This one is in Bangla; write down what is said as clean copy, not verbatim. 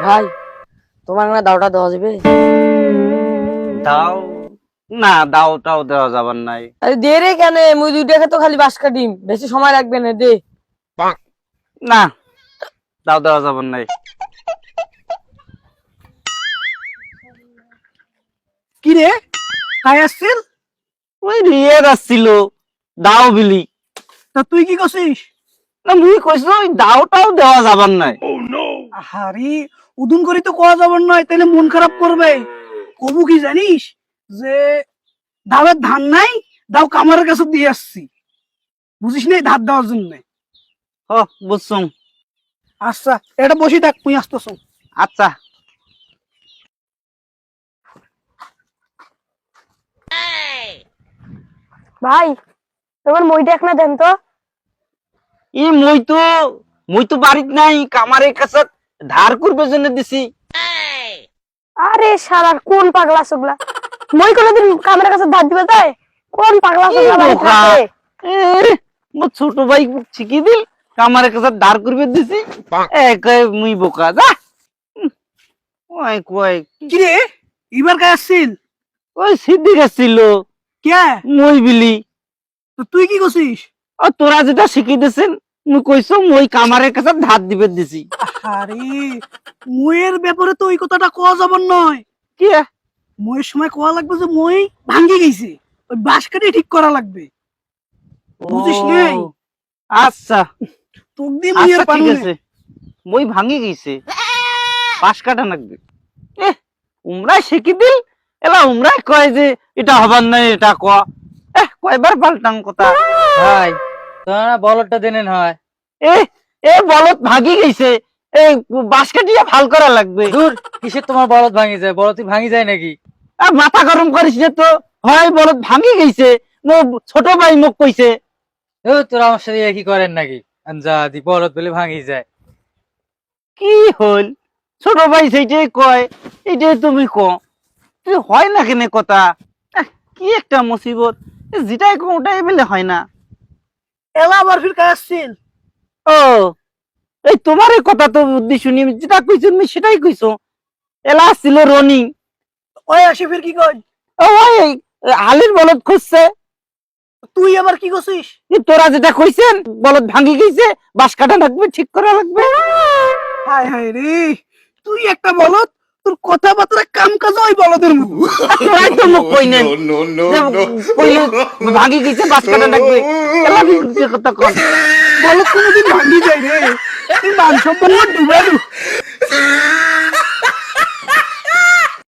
ভাই তোমার না দাওটা দেওয়া যাবে? দাও না, দাওটাও দেওয়া যাবার নাই। আরে দে রে, কেন মুই 2 টাকা তো খালি বাস কাটিম, বেশি সময় লাগবে না, দে। না, দাও দেওয়া যাবার নাই। কি রে কাই আসছিল? ওই রিয়ে আসছিল দাও বিলি। তা তুই কি করছিস? না মুই কইছো ওই দাওটাও দেওয়া যাবার নাই। আহারি উদুন করি তো কোয়া যাবার নয়, তাহলে মন খারাপ করবে। কবু কি জানিস যে দাওয়ের ধান নাই, দাও কামারের কাছে দিয়ে আসছি, বুঝিস না ধার দেওয়ার জন্য। হ বুঝছুম। আচ্ছা এটা বসি থাক, তুই আসতেছ। আচ্ছা ভাই তোমার মইটা এক না দেন তো। ই মুই তো বাড়িত নাই, কামারের কাছে ধার করবে জন্য দিছি। আরে শালার কোন পাগলা সুগলা, মই কোনদিন কামের কাছে ধার দিবে তাই? কোন পাগলা সুগলা বাড়ি থাকে? মোর ছোট ভাই শিখিয়ে দিল, কামারের কাছে ধার করবে দিছি। মুই বোকা যা। ওই কয় কি রে এবার কাই আসছিল? ওই সিদ্দিক আসছিল কে? মই বিলি। তো তুই কি করছিস? ও তোরা যেটা শিখিয়ে দিছেন মুই কইছো মই কামারের কাছে ধার দিবে দিছি। আরে মইয়ের ব্যাপারে তো ওই কথাটা কোয়া যাবার নয়। কি মইয়ের সময় কোয়া লাগবে যে মই ভাঙ্গি গেছে, ওই বাঁশ কাটি ঠিক করা লাগবে, বুঝিস নাই? ও, আচ্ছা তোক দিয়ে আচ্ছা মইয়ের ঠিক পানুনে। আছে, মই ভাঙি গেছে, পাশ কাটা লাগবে। উমরাই শিখি দিল, এলা উমরাই কয় যে এটা হবার নাই, এটা কয়বার পাল্টাং কথা। ভাই তোরা বলদটা দেনেন হয়। এ এ বলত ভাগি গেছে, এই বাঁশ কাটিয়া ভাল করা লাগবে। দূর, কিসের তোমার বলদ ভাঙি যায়? বলদ ভাঙি যায় নাকি? আর মাথা গরম করিস না তো, হয় বলত ভাঙি গেছে, ছোট ভাই মোক কইছে। ও তোরা আমার সাথে কি করেন নাকি? আঞ্জাদি বলদ বলে ভাঙি যায়। কি হল ছোট ভাই সেইটাই কয়, এইটাই তুমি তুই হয় না কেনে কথা। কি একটা মুসিবত, যেটাই কো ওটাই বলে হয় না। এলা আবার ফির কাই আসছিল? ও এই তোমার এই কথা তো বুদ্ধি শুনি, যেটা কইছো তুমি সেটাই কইছো। এলা ছিল রনি, ওই আসি ফির কি কই? ওই হালির বলদ খুঁজছে। তুই আবার কি করছিস? তোরা যেটা কইছেন বলদ ভাঙি গেছে, বাঁশ কাটা লাগবে, ঠিক করা লাগবে। হায় হায় রে, তুই একটা বলদ, তোর কথাবার্তা কাম কাজ ওই বলদের মতো। তোরাই তো মোক কইনেন যে কইলে ভাঙি গেছে, বাঁশ কাটা লাগবে। এলা কি কথা কন? বলদ কোনোদিন ভাঙ্গি যায় রে, তুই মান সম্মান ডুবে